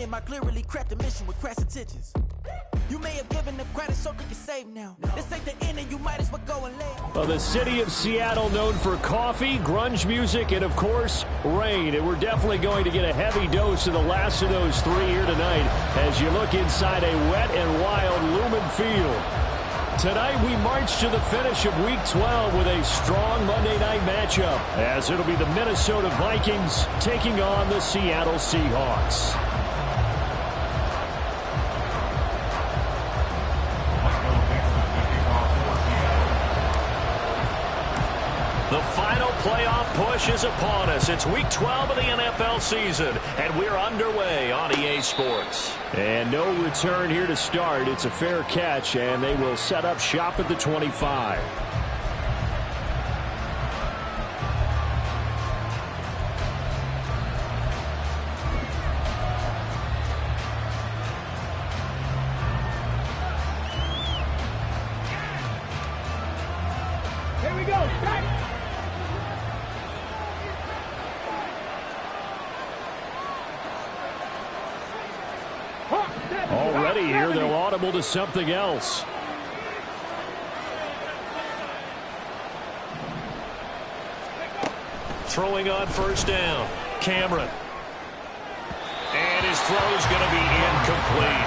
him, I clearly cracked the mission with crass intentions. You may have given them credit so they can save now. This ain't the end and you might as well go and lay. Well, the city of Seattle known for coffee, grunge music, and of course, rain. And we're definitely going to get a heavy dose of the last of those three here tonight as you look inside a wet and wild Lumen Field. Tonight we march to the finish of Week 12 with a strong Monday night matchup as it'll be the Minnesota Vikings taking on the Seattle Seahawks. The final playoff push is upon us. It's Week 12 of the NFL season, and we're underway on EA Sports. And no return here to start. It's a fair catch, and they will set up shop at the 25. Here we go. Already here, they'll audible to something else. Throwing on first down. Cameron. And his throw is going to be incomplete.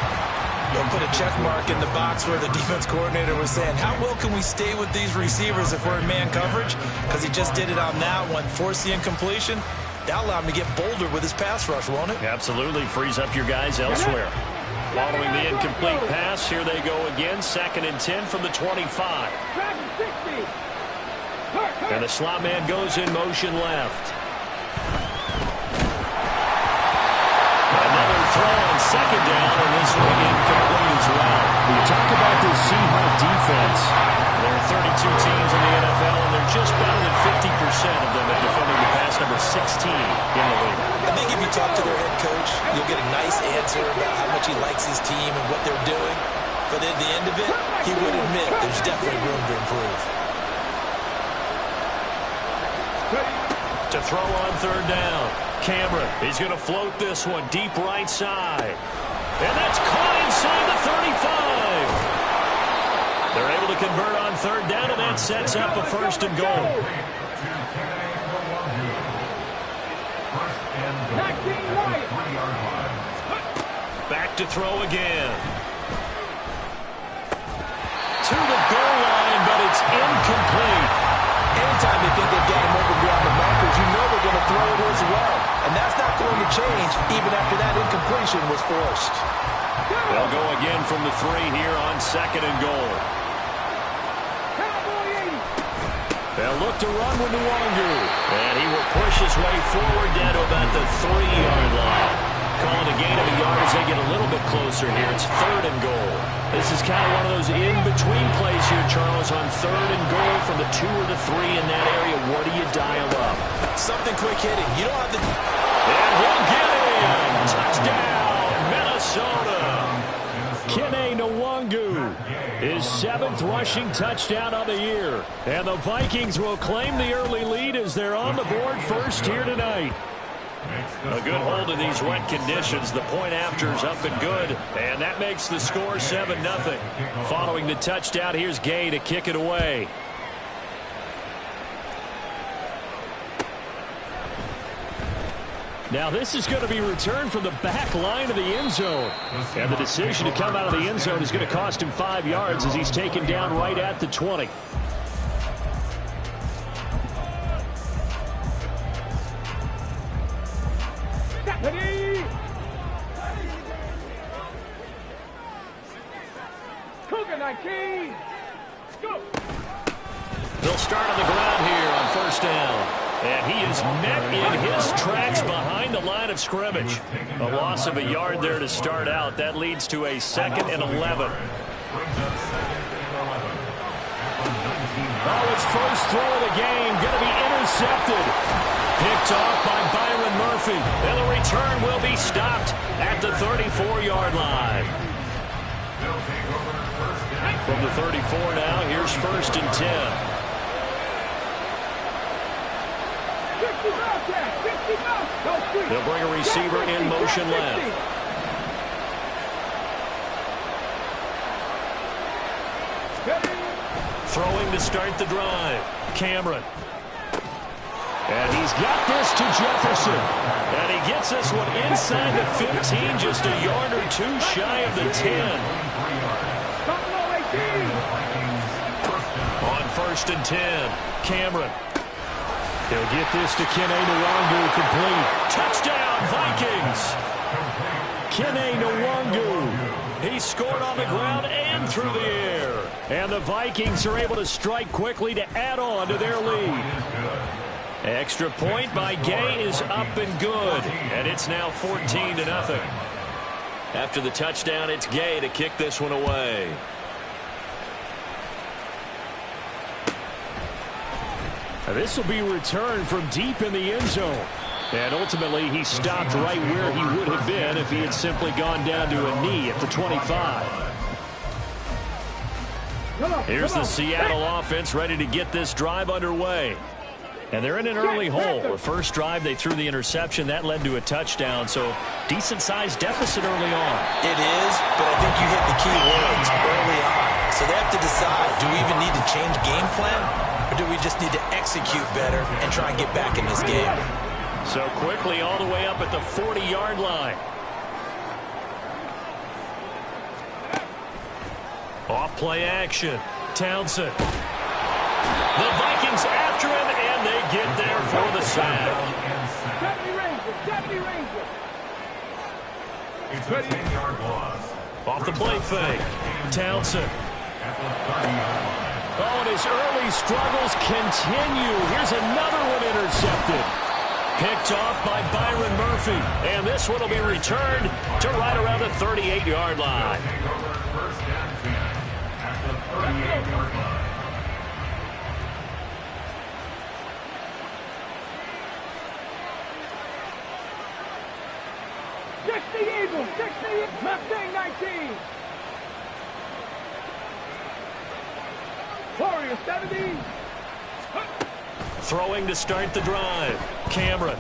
They'll put a check mark in the box where the defense coordinator was saying, how well can we stay with these receivers if we're in man coverage? Because he just did it on that one, forced the incompletion. That'll allow him to get bolder with his pass rush, won't it? Absolutely. Frees up your guys elsewhere. Following the incomplete pass, here they go again. 2nd and 10 from the 25. And the slot man goes in motion left. Another throw on 2nd down, and this one incomplete as well. When you talk about this Seahawk defense, there are 32 teams in the NFL, and they're just better than 50% of them at defending the pass, number 16 in the league. I think if you talk to their head coach, you'll get a nice answer about how much he likes his team and what they're doing. But at the end of it, he would admit there's definitely room to improve. To throw on 3rd down. Cameron, he's going to float this one deep right side. And that's caught inside the 35. They're able to convert on 3rd down, and that sets up a 1st and goal. Back to throw again. To the goal line, but it's incomplete. Anytime they think they've got him over beyond the markers, you know they're going to throw it as well. And that's not going to change even after that incompletion was forced. They'll go again from the 3 here on 2nd and goal. They'll look to run with Nwangu. And he will push his way forward down to about the 3-yard line. Calling a gain of a yard as they get a little bit closer here. It's 3rd and goal. This is kind of one of those in-between plays here, Charles, on 3rd and goal from the 2 or the 3 in that area. What do you dial up? Something quick hitting. You don't have to... And he'll get in. Touchdown, Minnesota. Kene Nwangu, his 7th rushing touchdown on the year. And the Vikings will claim the early lead as they're on the board first here tonight. A good hold in these wet conditions. The point after is up and good. And that makes the score 7-0. Following the touchdown, here's Gay to kick it away. Now this is going to be returned from the back line of the end zone. And the decision to come out of the end zone is going to cost him 5 yards as he's taken down right at the 20. They'll start on the ground here on 1st down. And he is met in his tracks behind the line of scrimmage. A loss of a yard there to start out. That leads to a 2nd and 11. Oh, his first throw of the game going to be intercepted. Picked off by Byron Murphy. And the return will be stopped at the 34-yard line. From the 34 now, here's 1st and 10. They'll bring a receiver in motion left. Throwing to start the drive. Cameron. And he's got this to Jefferson. And he gets this one inside the 15, just a yard or two shy of the 10. On 1st and 10, Cameron. He'll get this to Kene Nwangu, complete. Touchdown, Vikings! Kene Nwangu. He scored on the ground and through the air. And the Vikings are able to strike quickly to add on to their lead. Extra point by Gay is up and good. And it's now 14-0. After the touchdown, it's Gay to kick this one away. This will be returned from deep in the end zone. And ultimately, he stopped right where he would have been if he had simply gone down to a knee at the 25. Here's the Seattle offense ready to get this drive underway. And they're in an early hole. The first drive, they threw the interception. That led to a touchdown. So, decent-sized deficit early on. It is, but I think you hit the key words early on. So they have to decide, do we even need to change game plan? Or do we just need to execute better and try and get back in this game? So quickly all the way up at the 40-yard line. Off-play action. Townsend. The Vikings after him, and they get there for the sack. Off the play fake. Townsend. Oh, and his early struggles continue. Here's another one intercepted. Picked off by Byron Murphy. And this one will be returned to right around the 38-yard line. Eagles, 60, Mustang 19. Warriors 70. Throwing to start the drive. Cameron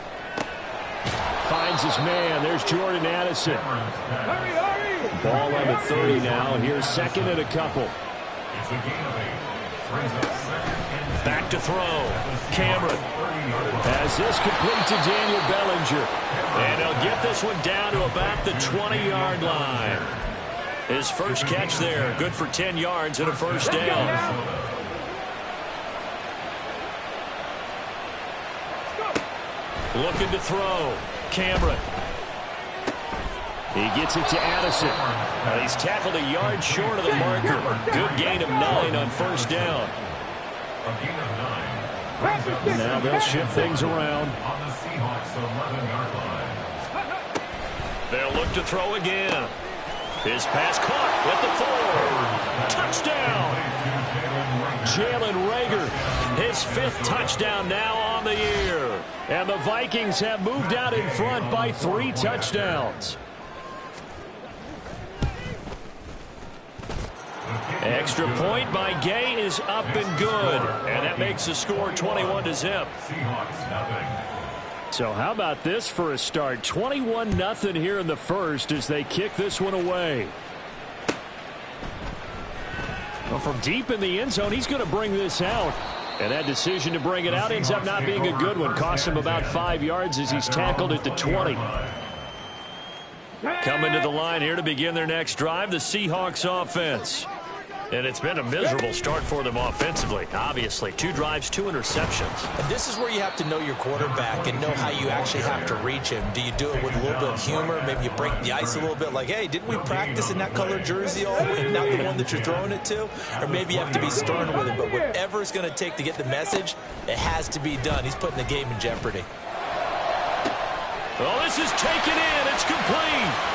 finds his man. There's Jordan Addison. Hurry, hurry. Ball on the 30 now. Here's second and a couple. Back to throw. Cameron has this complete to Daniel Bellinger. And he'll get this one down to about the 20-yard line. His first catch there. Good for 10 yards and a first down. Looking to throw. Cameron. He gets it to Addison. He's tackled a yard short of the marker. Good gain of 9 on first down. Now they'll shift things around. They'll look to throw again. His pass caught at the 4. Touchdown. Jalen Reagor, his 5th touchdown now on the year. And the Vikings have moved out in front by 3 touchdowns. Extra point by Gay is up and good. And that makes the score 21-0. So how about this for a start? 21-0 here in the first as they kick this one away. Well, from deep in the end zone, he's going to bring this out. And that decision to bring it out ends up not being a good one. Cost him about 5 yards as he's tackled at the 20. Coming to the line here to begin their next drive, the Seahawks offense. And it's been a miserable start for them offensively. Obviously, 2 drives, 2 interceptions. And this is where you have to know your quarterback and know how you actually have to reach him. Do you do it with a little bit of humor? Maybe you break the ice a little bit like, hey, didn't we practice in that color jersey all week, not the one that you're throwing it to? Or maybe you have to be stern with him. But whatever it's going to take to get the message, it has to be done. He's putting the game in jeopardy. Well, this is taken in. It's complete.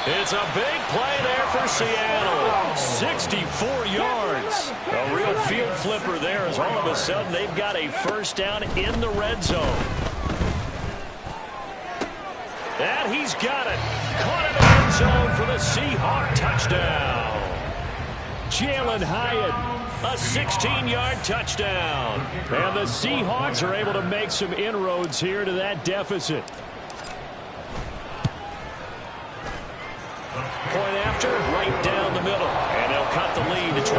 It's a big play there for Seattle. 64 yards. A real field flipper there as all of a sudden they've got a first down in the red zone. And he's got it. Caught in the end zone for the Seahawk touchdown. Jalen Hyatt, a 16-yard touchdown. And the Seahawks are able to make some inroads here to that deficit. Point after, right down the middle. And they'll cut the lead to 21-7.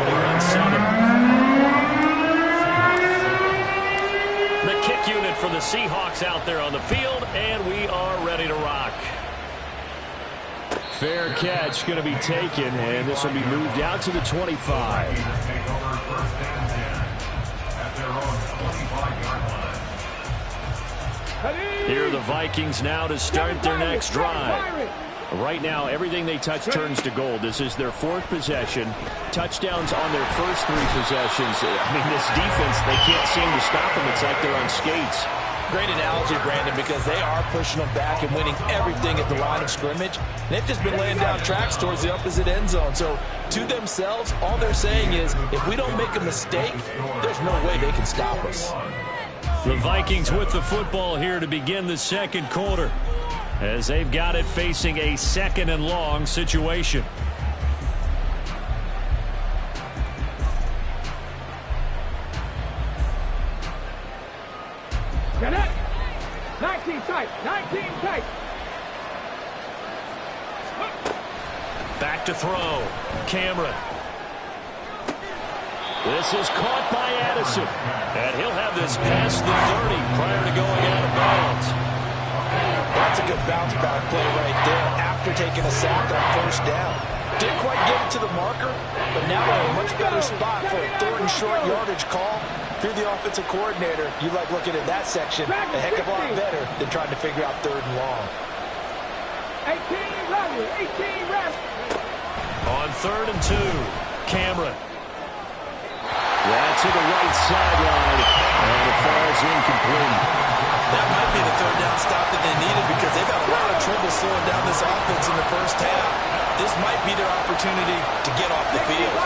The kick unit for the Seahawks out there on the field, and we are ready to rock. Fair catch going to be taken, and this will be moved out to the 25. Here are the Vikings now to start their next drive. Right now, everything they touch turns to gold. This is their 4th possession. Touchdowns on their first 3 possessions. I mean, this defense, they can't seem to stop them. It's like they're on skates. Great analogy, Brandon, because they are pushing them back and winning everything at the line of scrimmage. They've just been laying down tracks towards the opposite end zone. So, to themselves, all they're saying is, if we don't make a mistake, there's no way they can stop us. The Vikings with the football here to begin the second quarter, as they've got it facing a 2nd and long situation. Get it. 19 tight. 19 tight. Back to throw. Cameron. This is caught by Addison. And he'll have this past the 30 prior to going out of bounds. That's a good bounce back play right there after taking a sack on first down. Didn't quite get it to the marker, but now we're in a much better spot for a 3rd and short yardage call. Through the offensive coordinator, you like looking at that section a heck of a lot better than trying to figure out 3rd and long. 18 ready. 18 ready. On 3rd and 2, Cameron. That's to the right sideline, and it falls incomplete. That might be the 3rd down stop that they needed because they've had a lot of trouble slowing down this offense in the first half. This might be their opportunity to get off the field.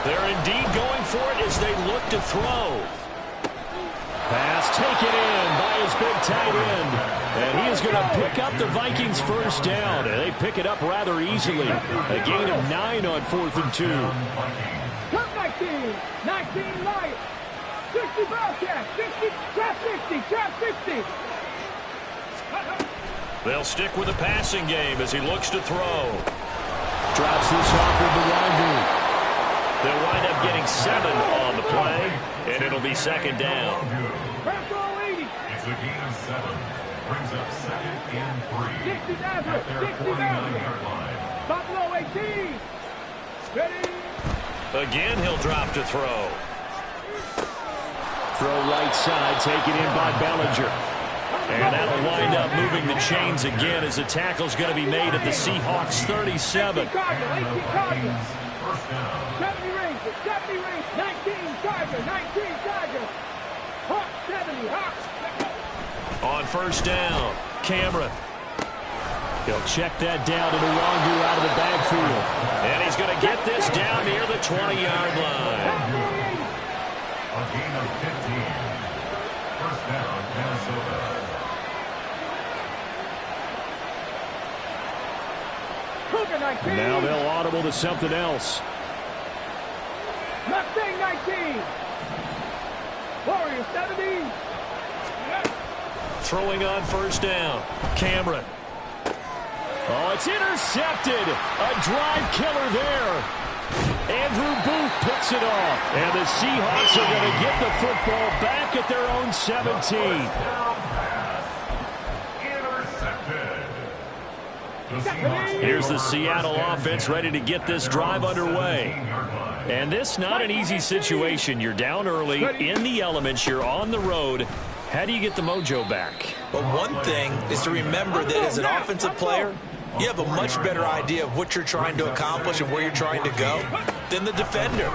They're indeed going for it as they look to throw. Pass taken in by his big tight end. And he is going to pick up the Vikings' first down. And they pick it up rather easily. A gain of 9 on 4th and 2. Turn 19. 19 Lions. 60 Bobcats. 60. Trap 50. Trap 50. They'll stick with the passing game as he looks to throw. Drops this off with Nwangu. They'll wind up getting 7 on the play, and it'll be 2nd down. It's a gain of 7. Brings up 2nd and 3. 60 Nazareth. 60 Nazareth. Buffalo 18. Ready. Again, he'll drop to throw. Throw right side, taken in by Bellinger. And that'll wind up moving the chains again as the tackle's going to be made at the Seahawks 37. 70 Rangers, 70 Rangers, 19 Chargers, 19 Chargers. Hawk 70, Hawk. On first down, Cameron. He'll check that down to Nwangu out of the backfield. And he's going to get this down near the 20-yard line. A gain of 15. First down, Minnesota. Now they'll audible to something else. Mustang 19. Warriors 70. Throwing on first down, Cameron. Oh, it's intercepted. A drive killer there. Andrew Booth picks it off. And the Seahawks are going to get the football back at their own 17. Here's the Seattle offense ready to get this drive underway. And this not an easy situation. You're down early, in the elements, you're on the road. How do you get the mojo back? But one thing is to remember that as an offensive player, you have a much better idea of what you're trying to accomplish and where you're trying to go than the defender.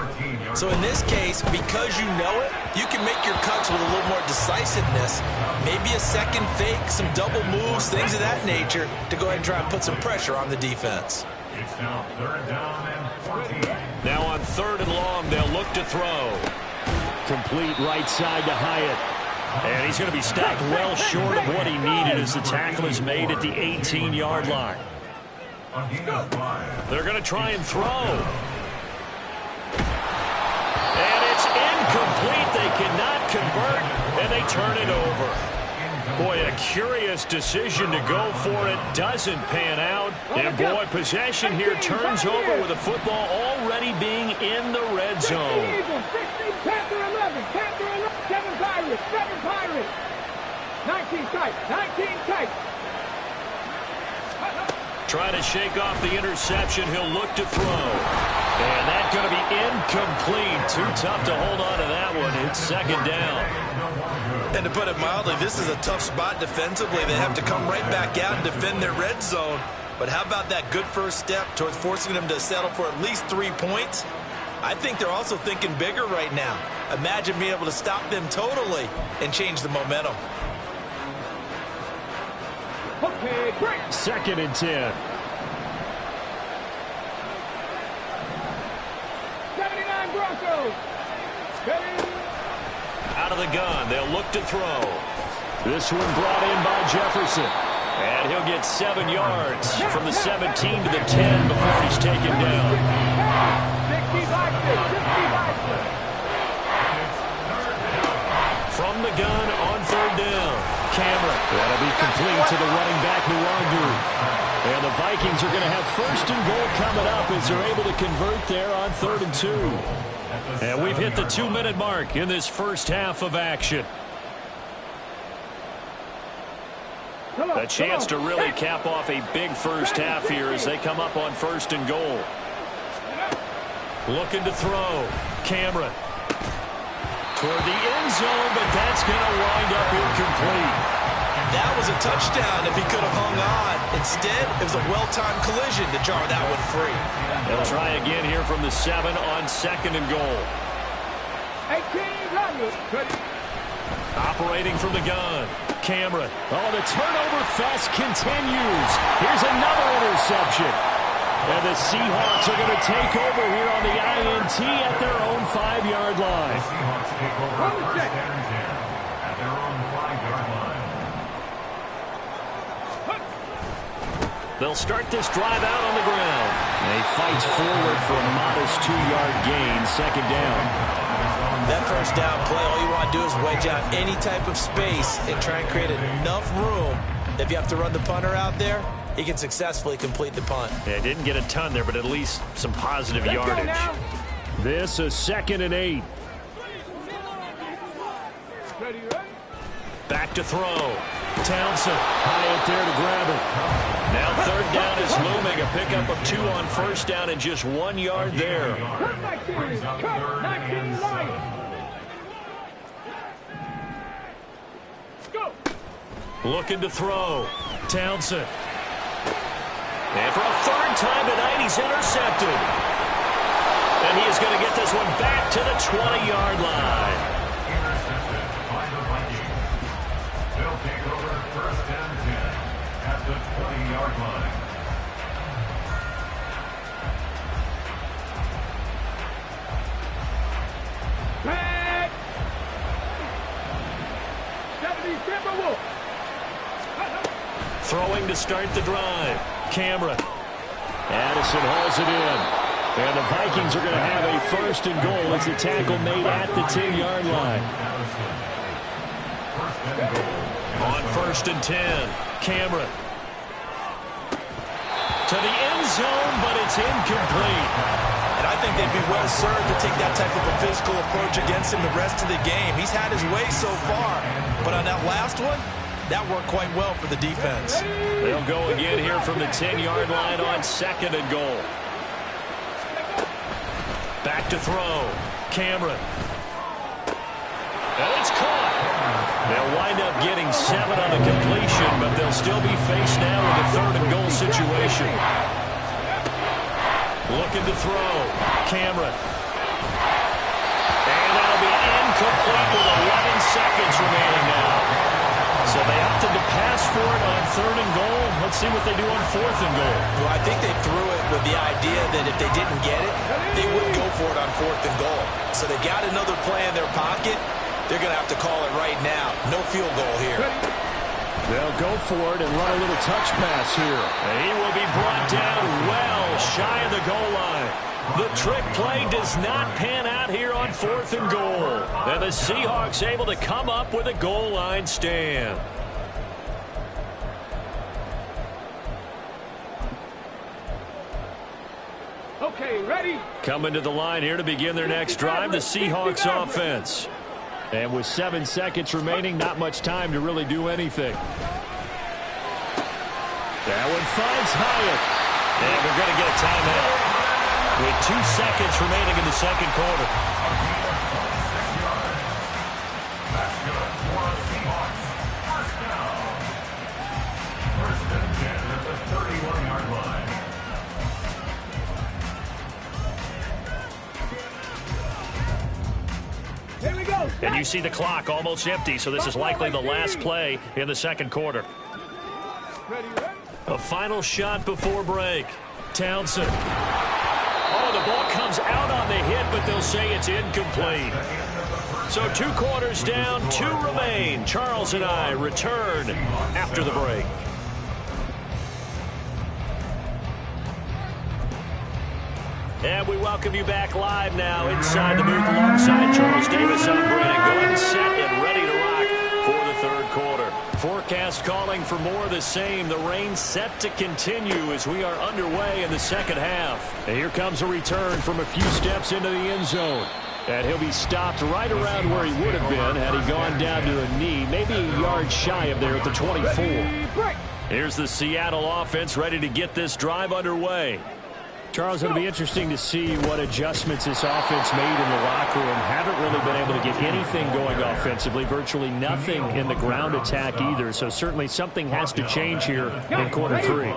So in this case, because you know it, you can make your cuts with a little more decisiveness. Maybe a second fake, some double moves, things of that nature to go ahead and try and put some pressure on the defense. It's now 3rd down and 14. Now on 3rd and long, they'll look to throw. Complete right side to Hyatt. And he's going to be stopped well short of what he needed as the tackle is made at the 18-yard line. They're going to try and throw. And it's incomplete. They cannot convert, and they turn it over. Boy, a curious decision to go for it. Doesn't pan out. And, boy, possession here turns over with the football already being in the red zone. 16, 11, 7 Pirates, 7 Pirates. 19 tight, 19 tight. Trying to shake off the interception. He'll look to throw. And that's going to be incomplete. Too tough to hold on to that one. It's second down. And to put it mildly, this is a tough spot defensively. They have to come right back out and defend their red zone. But how about that good first step towards forcing them to settle for at least 3 points? I think they're also thinking bigger right now. Imagine being able to stop them totally and change the momentum. Okay, great. Second and 10. 79 Broncos. Out of the gun, they'll look to throw. This one brought in by Jefferson. And he'll get 7 yards from the 17 to the 10 before he's taken down. 65. From the gun on third down. Cameron. That'll be complete to the running back, Nwangu. And the Vikings are going to have first and goal coming up as they're able to convert there on 3rd and 2. And we've hit the 2-minute mark in this first half of action. A chance to really cap off a big first half here as they come up on 1st and goal. Looking to throw. Cameron. Toward the end zone, but that's going to wind up incomplete. That was a touchdown if he could have hung on. Instead, it was a well-timed collision to jar that one free. They'll try again here from the 7 on 2nd and goal. 1800. Operating from the gun. Cameron. Oh, the turnover fest continues. Here's another interception. And the Seahawks are going to take over here on the INT at their own 5-yard line. The Seahawks take over first and 10 at their own 5-yard line. They'll start this drive out on the ground. They fight forward for a modest 2-yard gain, second down. That first down play, all you want to do is wedge out any type of space and try and create enough room. If you have to run the punter out there, he can successfully complete the punt. Yeah, didn't get a ton there, but at least some positive yardage. This is 2nd and 8. Back to throw. Townsend high up there to grab it. Now 3rd down is looming. A pickup of 2 on 1st down and just 1 yard there. Looking to throw. Townsend. And for a 3rd time tonight, he's intercepted. And he is going to get this one back to the 20-yard line. Intercepted by the Vikings. They'll take over first and 10 at the 20-yard line. Back. 70 Timberwolves. Throwing to start the drive. Cameron. Addison hauls it in. And the Vikings are going to have a 1st and goal as the tackle made at the 10-yard line. On 1st and 10, Cameron. To the end zone, but it's incomplete. And I think they'd be well served to take that type of a physical approach against him the rest of the game. He's had his way so far, but on that last one, that worked quite well for the defense. They'll go again here from the 10-yard line on 2nd and goal. Back to throw. Cameron. And it's caught. They'll wind up getting 7 on the completion, but they'll still be faced now with a 3rd and goal situation. Looking to throw. Cameron. And that'll be incomplete with 11 seconds remaining now. So they opted to pass for it on 3rd and goal. Let's see what they do on 4th and goal. Well, I think they threw it with the idea that if they didn't get it, they would go for it on 4th and goal. So they got another play in their pocket. They're going to have to call it right now. No field goal here. They'll go for it and run a little touch pass here. And he will be brought down well shy of the goal line. The trick play does not pan out here on 4th and goal. And the Seahawks able to come up with a goal line stand. Okay, ready? Coming to the line here to begin their next drive, the Seahawks offense. And with 7 seconds remaining, not much time to really do anything. That one finds Hyatt. And we're going to get a timeout with 2 seconds remaining in the second quarter. That's good for the Seahawks. First down. First and 10 at the 31-yard line. Here we go. And you see the clock almost empty, so this is likely the last play in the second quarter. Ready? A final shot before break. Townsend. Oh, the ball comes out on the hit, but they'll say it's incomplete. So 2 quarters down, 2 remain. Charles and I return after the break. And we welcome you back live now inside the booth alongside Charles Davis. I'm Brandon Gordon, set and ready to rock for the third quarter. Forecast calling for more of the same. The rain set to continue as we are underway in the second half. And here comes a return from a few steps into the end zone. And he'll be stopped right around where he would have been had he gone down to a knee, maybe a yard shy of there at the 24. Here's the Seattle offense ready to get this drive underway. Charles, it'll be interesting to see what adjustments this offense made in the locker room. Haven't really been able to get anything going offensively, virtually nothing in the ground attack either. So certainly something has to change here in quarter 3.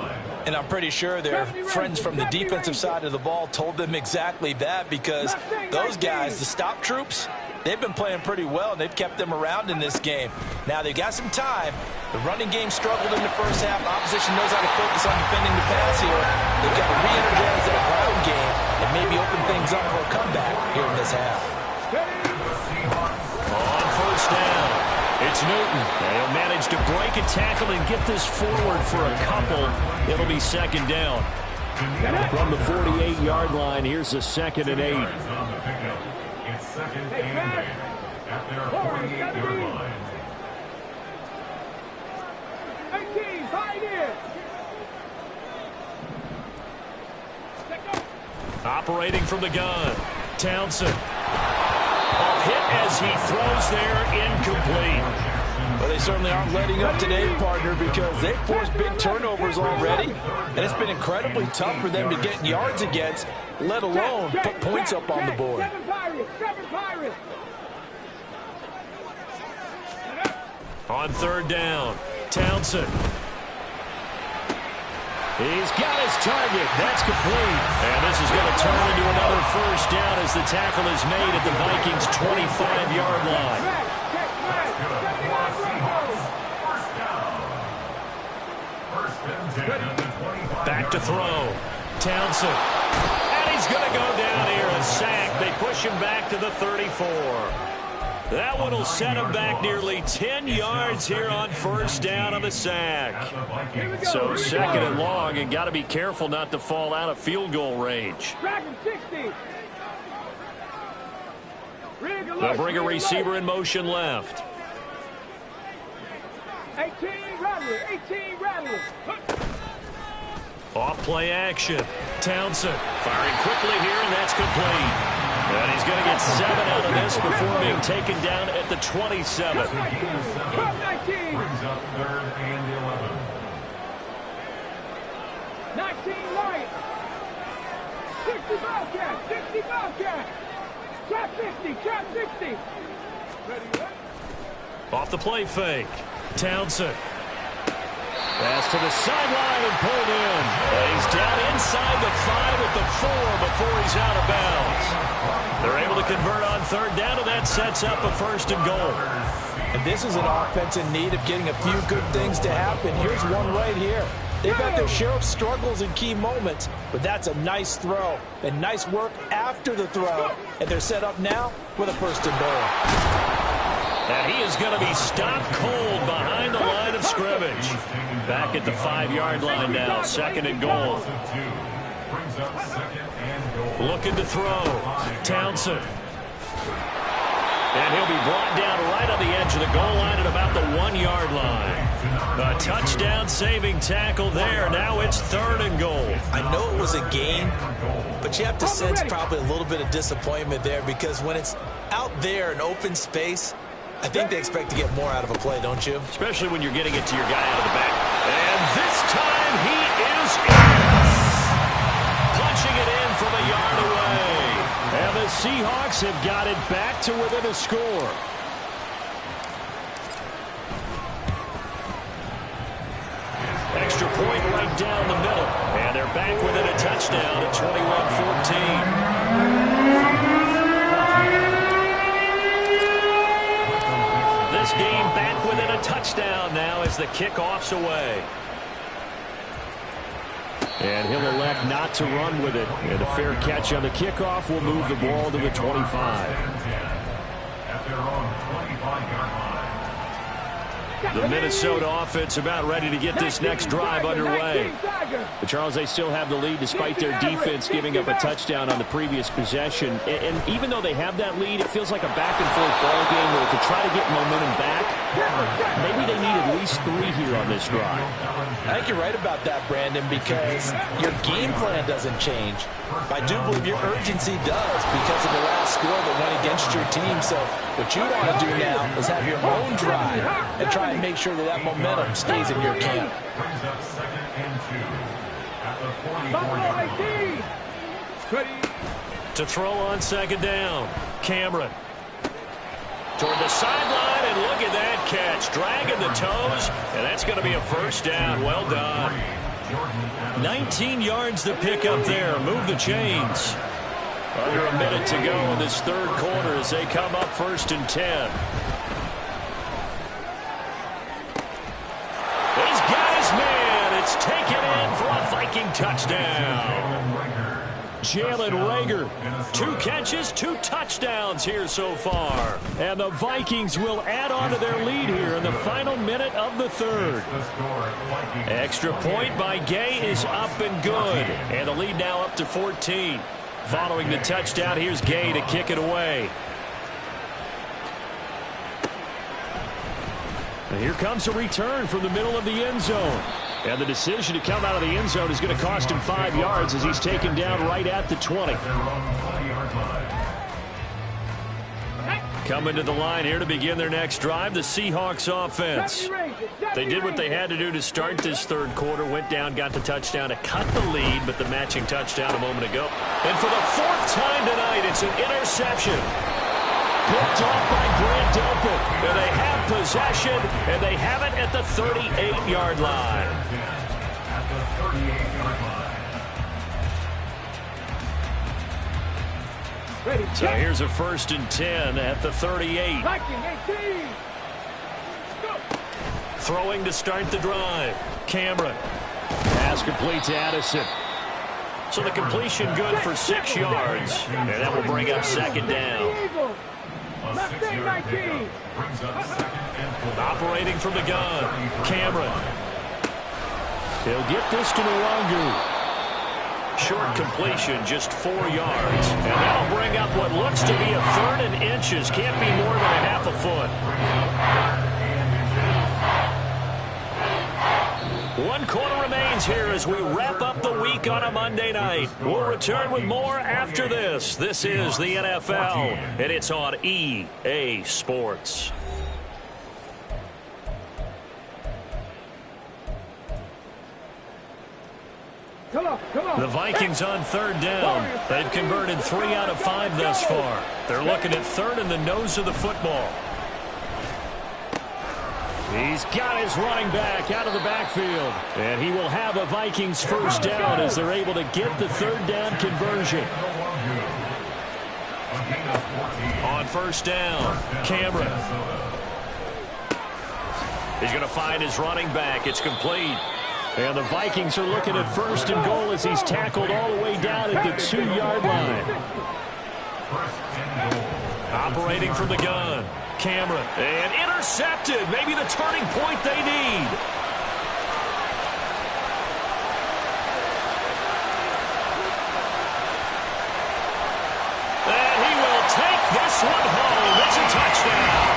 And I'm pretty sure their friends from the defensive side of the ball told them exactly that, because those guys, the stop troops, they've been playing pretty well, and they've kept them around in this game. Now, they've got some time. The running game struggled in the first half. Opposition knows how to focus on defending the pass here. They've got to re-energize that ground game and maybe open things up for a comeback here in this half. On first down, it's Newton. They'll manage to break a tackle and get this forward for a couple. It'll be second down. From the 48-yard line, here's the 2nd and 8. It's second and 8 at their 48-yard line. 18, right in. Operating from the gun, Townsend. Off hit as he throws there, incomplete. Well, they certainly aren't letting up today, partner, because they've forced big turnovers already, and it's been incredibly tough for them to get yards against, let alone put points up on the board. 7 Pirates. On third down, Townsend. He's got his target. That's complete. And this is going to turn into another first down as the tackle is made at the Vikings' 25-yard line. Back to throw. Townsend. And he's going to go down here, a sack. They push him back to the 34. That one will set him back nearly 10 yards here on first down on the sack. So second and long, and got to be careful not to fall out of field goal range. They'll bring a receiver in motion left. 18 Rattler. Off play action. Townsend firing quickly here, and that's complete. And he's going to get 7 out of this before being taken down at the 27. Brings up third and 11. 19 right. 60 Bobcat. Trap 60. Off the play fake. Townsend. Pass to the sideline and pulled in. And he's down inside the 5 at the 4 before he's out of bounds. They're able to convert on third down, and that sets up a first and goal. And this is an offense in need of getting a few good things to happen. Here's one right here. They've had their share of struggles in key moments, but that's a nice throw and nice work after the throw. And they're set up now with a first and goal. And he is going to be stopped cold behind the line of scrimmage. Back at the 5-yard line now, second and goal. Looking to throw. Townsend. And he'll be brought down right on the edge of the goal line at about the 1-yard line. A touchdown-saving tackle there. Now it's 3rd and goal. I know it was a gain, but you have to sense probably a little bit of disappointment there because when it's out there in open space, I think they expect to get more out of a play, don't you? Especially when you're getting it to your guy out of the back. And this time he is in. Punching it in from a yard away. And the Seahawks have got it back to within a score. Extra point right down the middle. And they're back within a touchdown at 21-14. This game back within a touchdown now as the kickoff's away. And he'll elect not to run with it. And a fair catch on the kickoff will move the ball to the 25. At their own 25-yard line. The Minnesota offense about ready to get this next drive underway. But Charles, they still have the lead despite their defense giving up a touchdown on the previous possession. And even though they have that lead, it feels like a back-and-forth ball game where to try to get momentum back, maybe they need at least 3 here on this drive. I think you're right about that, Brandon, because your game plan doesn't change. I do believe your urgency does because of the last score that went against your team. So what you want to do now is have your own drive and try and make sure that that momentum stays in your camp. Brings up 2nd and 2 at the 44-yard line. To throw on 2nd down, Cameron. Toward the sideline, and look at that catch. Dragging the toes, and that's going to be a 1st down. Well done. 19 yards to pick up there. Move the chains. Under a minute to go in this 3rd quarter as they come up 1st and 10. He's got his man. It's taken in for a Viking touchdown. Jalen Reagor, 2 catches, 2 touchdowns here so far. And the Vikings will add on to their lead here in the final minute of the 3rd. Extra point by Gay is up and good. And the lead now up to 14. Following the touchdown, here's Gay to kick it away. And here comes a return from the middle of the end zone. And the decision to come out of the end zone is going to cost him 5 yards as he's taken down right at the 20. Coming to the line here to begin their next drive, the Seahawks offense. They did what they had to do to start this 3rd quarter. Went down, got the touchdown to cut the lead, but the matching touchdown a moment ago. And for the 4th time tonight, it's an interception. Picked off by Grant Delpit. And they have possession, and they have it at the 38-yard line. At the 38-yard line. So here's a 1st and 10 at the 38. Throwing to start the drive. Cameron. Pass complete to Addison. So the completion good for 6 yards. And that will bring up 2nd down. A 6-yard pickup brings up 2nd and 4. Operating from the gun. Cameron. He'll get this to Nwangu. Short completion, just 4 yards. And that'll bring up what looks to be a 3rd and inches. Can't be more than a half a foot. 1 quarter remains here as we wrap up the week on a Monday night. We'll return with more after this. This is the NFL, and it's on EA Sports. The Vikings on 3rd down. They've converted 3 out of 5 thus far. They're looking at 3rd in the nose of the football. He's got his running back out of the backfield. And he will have a Vikings 1st down as they're able to get the 3rd down conversion. On 1st down, Cameron. He's going to find his running back. It's complete. And the Vikings are looking at 1st and goal as he's tackled all the way down at the 2-yard line. Operating from the gun. Cameron. And intercepted. Maybe the turning point they need. And he will take this one home. It's a touchdown.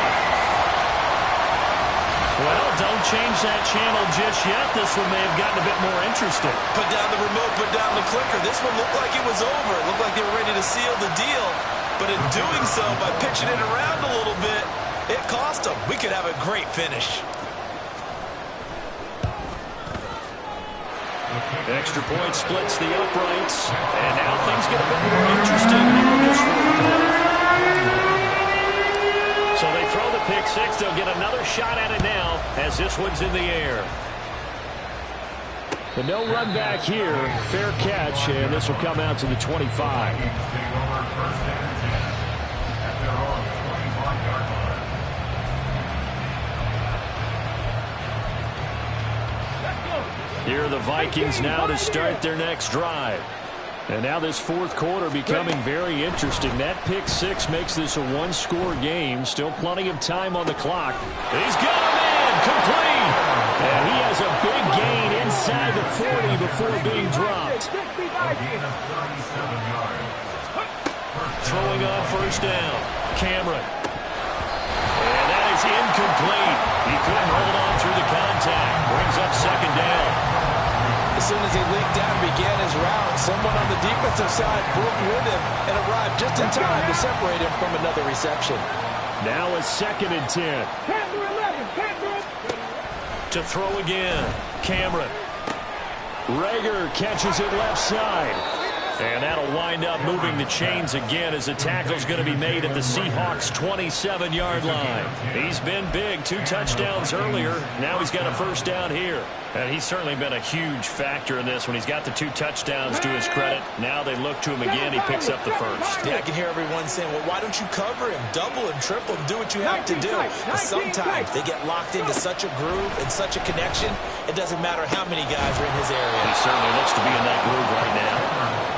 Well, don't change that channel just yet. This one may have gotten a bit more interesting. Put down the remote, put down the clicker. This one looked like it was over. It looked like they were ready to seal the deal. But in doing so, by pitching it around a little bit, it cost them. We could have a great finish. Extra point splits the uprights. And now things get a bit more interesting here in this fourth quarter. So they throw the pick six. They'll get another shot at it now as this one's in the air. The no run back here. Fair catch, and this will come out to the 25. Here are the Vikings now to start their next drive. And now this fourth quarter becoming very interesting. That pick six makes this a one-score game. Still plenty of time on the clock. He's got a man complete. And he has a big gain inside the 40 before being dropped. Throwing on first down. Cameron. And that is incomplete. He couldn't hold on through the contact. Brings up second down. As soon as he leaped down and began his route, someone on the defensive side broke with him and arrived just in time to separate him from another reception. Now a 2nd and 10. To throw again. Cameron. Rager catches it left side. And that'll wind up moving the chains again as the tackle's going to be made at the Seahawks' 27-yard line. He's been big. 2 touchdowns earlier. Now he's got a first down here. And he's certainly been a huge factor in this when he's got the 2 touchdowns to his credit. Now they look to him again. He picks up the first. Yeah, I can hear everyone saying, well, why don't you cover him, double him, triple him, do what you have to do. But sometimes they get locked into such a groove and such a connection, it doesn't matter how many guys are in his area. He certainly looks to be in that groove right now.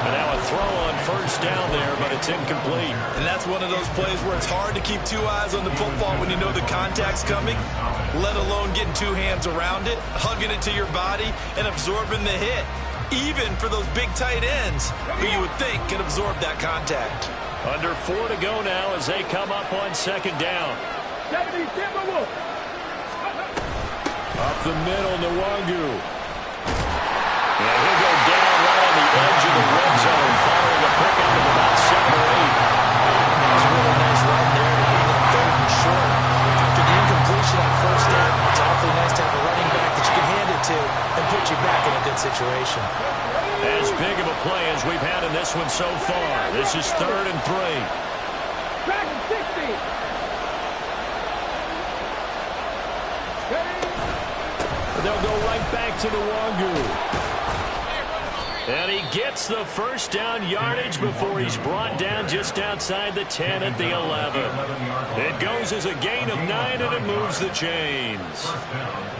And now a throw on first down there, but it's incomplete. And that's one of those plays where it's hard to keep 2 eyes on the football when you know the contact's coming, let alone getting 2 hands around it, hugging it to your body, and absorbing the hit. Even for those big tight ends who you would think can absorb that contact. Under 4 to go now as they come up on second down. Up the middle, Nwangu. And he'll go down right on the edge of the red zone, following a pickup of about 7 or 8. It's a really nice run there to bring them 3rd and short. After the incompletion on first down, it's awfully nice to have a running back that you can hand it to and put you back in a good situation. As big of a play as we've had in this one so far. This is 3rd and 3. Back to 60. They'll go right back to the Nwangu. And he gets the first down yardage before he's brought down just outside the 10 at the 11. It goes as a gain of 9, and it moves the chains.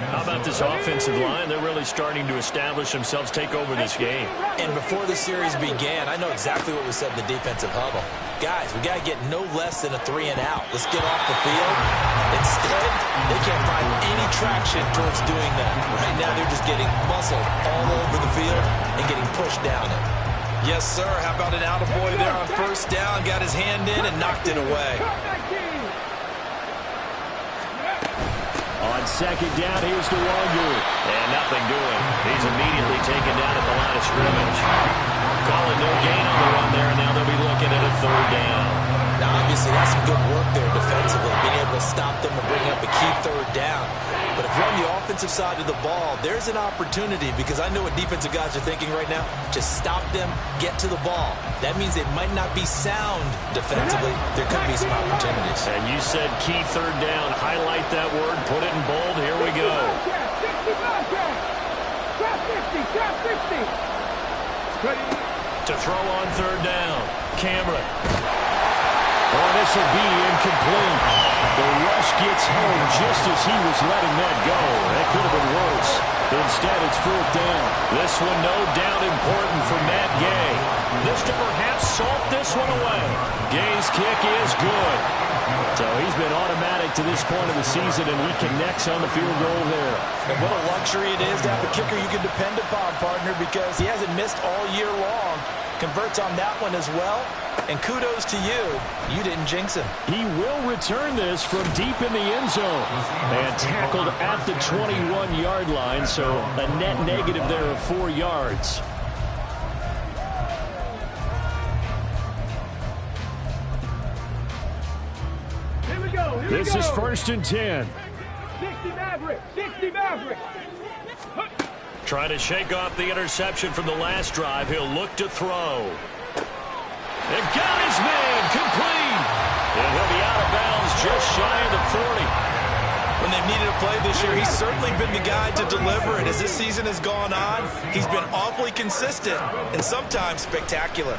How about this offensive line? They're really starting to establish themselves, take over this game. And before the series began, I know exactly what was said in the defensive huddle. Guys, we got to get no less than a 3 and out. Let's get off the field. Instead, they can't find any traction towards doing that. Right now, they're just getting muscled all over the field and getting pushed down it. Yes, sir. How about an attaboy there on first down? Got his hand in and knocked it away. On second down, here's Nwangu. And nothing doing. He's immediately taken down at the line of scrimmage. Calling no gain on the run there, and now they'll be looking at a 3rd down. Now, obviously, that's some good work there defensively, being able to stop them and bring up a key 3rd down. But if you're on the offensive side of the ball, there's an opportunity, because I know what defensive guys are thinking right now. Just stop them, get to the ball. That means it might not be sound defensively. There could be some opportunities. And you said key 3rd down. Highlight that word. Put it in bold. Here we go. To throw on 3rd down. Cameron. Oh, this will be incomplete. The rush gets home just as he was letting that go. That could have been worse. Instead, it's 4th down. This one, no doubt, important for Matt Gay. This to perhaps salt this one away. Gay's kick is good. So he's been automatic to this point of the season, and he connects on the field goal there. And what a luxury it is to have a kicker you can depend upon, partner, because he hasn't missed all year long. converts on that one as well. And kudos to you. You didn't jinx him. He will return this from deep in the end zone. And tackled at the 21-yard line, so a net negative there of 4 yards. Here we go. This is 1st and 10. 60 Maverick. 60 Maverick. Trying to shake off the interception from the last drive. He'll look to throw. And got his man complete. And he'll be out of bounds just shy of the 40. When they've needed a play this year, he's certainly been the guy to deliver it. As this season has gone on, he's been awfully consistent and sometimes spectacular.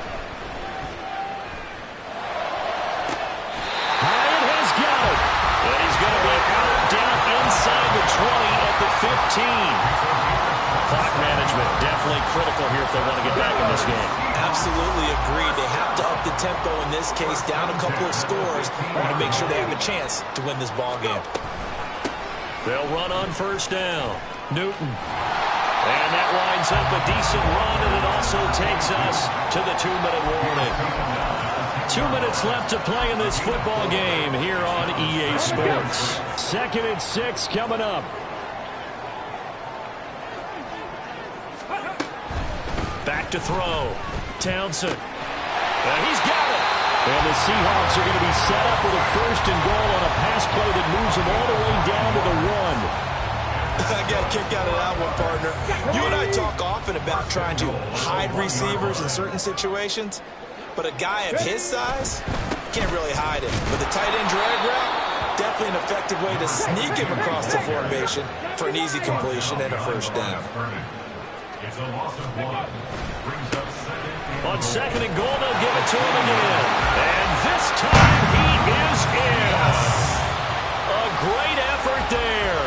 Hyatt has got it. And he's going to be out down inside the 20 at the 15. Clock management definitely critical here if they want to get back in this game. Absolutely agreed. They have to up the tempo in this case, down a couple of scores, to make sure they have a chance to win this ball game. They'll run on 1st down. Newton. And that winds up a decent run, and it also takes us to the 2-minute warning. 2 minutes left to play in this football game here on EA Sports. 2nd and 6 coming up. Back to throw. Townsend. And he's got it. And the Seahawks are going to be set up with a 1st and goal on a pass play that moves them all the way down to the 1. I got a kick out of that one, partner. You and I talk often about trying to hide receivers in certain situations, but a guy of his size can't really hide him. But the tight end drag route, definitely an effective way to sneak him across the formation for an easy completion and a 1st down. It's a loss of 1. Brings up 2nd and On 2nd and goal, they'll give it to him again. And this time he is in. A great effort there.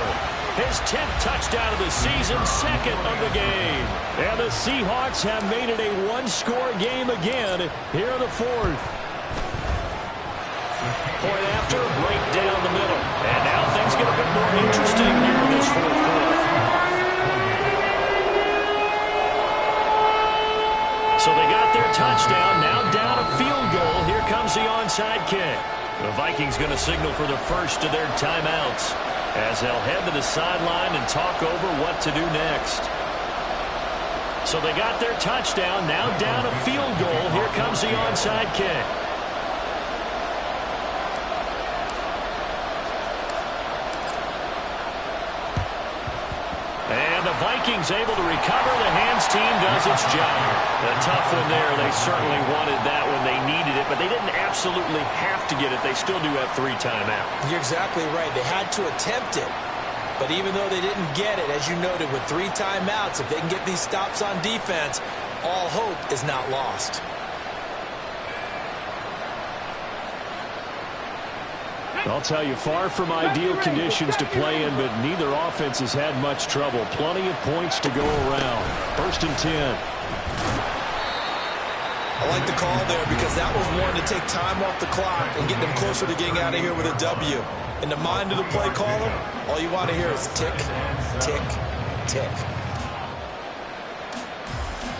His 10th touchdown of the season, 2nd of the game. And the Seahawks have made it a 1-score game again here in the 4th. Point after, right down the middle. And now things get a bit more interesting here in this 4th quarter. So they got their touchdown, now down a field goal. Here comes the onside kick. The Vikings going to signal for the first of their timeouts as they'll head to the sideline and talk over what to do next. So they got their touchdown, now down a field goal. Here comes the onside kick. And the Vikings able to recover. The hands team does its job. A tough one there. They certainly wanted that when they needed it, but they didn't absolutely have to get it. They still do have 3 timeouts. You're exactly right. They had to attempt it. But even though they didn't get it, as you noted, with 3 timeouts, if they can get these stops on defense, all hope is not lost. I'll tell you, far from ideal conditions to play in, but neither offense has had much trouble. Plenty of points to go around. 1st and 10. I like the call there because that was one to take time off the clock and get them closer to getting out of here with a W. In the mind of the play caller, all you want to hear is tick, tick, tick.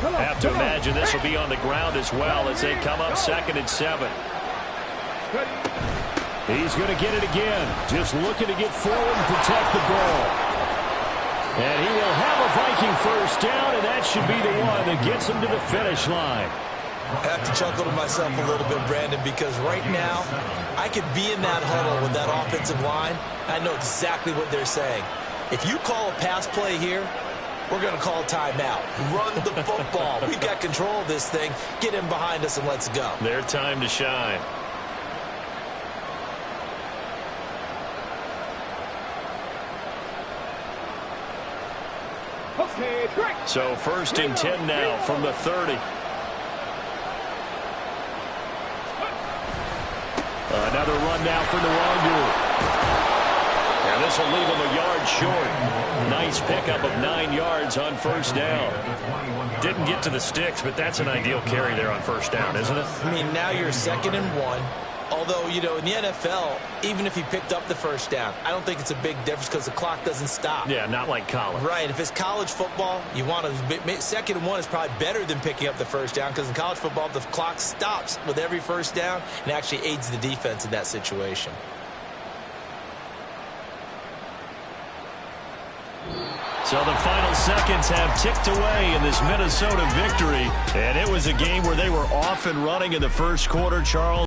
Have to imagine this will be on the ground as well as they come up 2nd and 7. He's going to get it again. Just looking to get forward and protect the ball. And he will have a Viking 1st down, and that should be the one that gets him to the finish line. I have to chuckle to myself a little bit, Brandon, because right now I could be in that huddle with that offensive line. I know exactly what they're saying. If you call a pass play here, we're going to call timeout. Run the football. We've got control of this thing. Get him behind us and let's go. Their time to shine. So 1st and 10 now from the 30. Another run now for Nwangu. And this will leave him a yard short. Nice pickup of 9 yards on 1st down. Didn't get to the sticks, but that's an ideal carry there on 1st down, isn't it? I mean, now you're 2nd and 1. Although, you know, in the NFL, even if he picked up the first down, I don't think it's a big difference because the clock doesn't stop. Yeah, not like college. Right. If it's college football, you want to, second and one is probably better than picking up the first down because in college football, the clock stops with every first down and actually aids the defense in that situation. So the final seconds have ticked away in this Minnesota victory, and it was a game where they were off and running in the first quarter, Charles.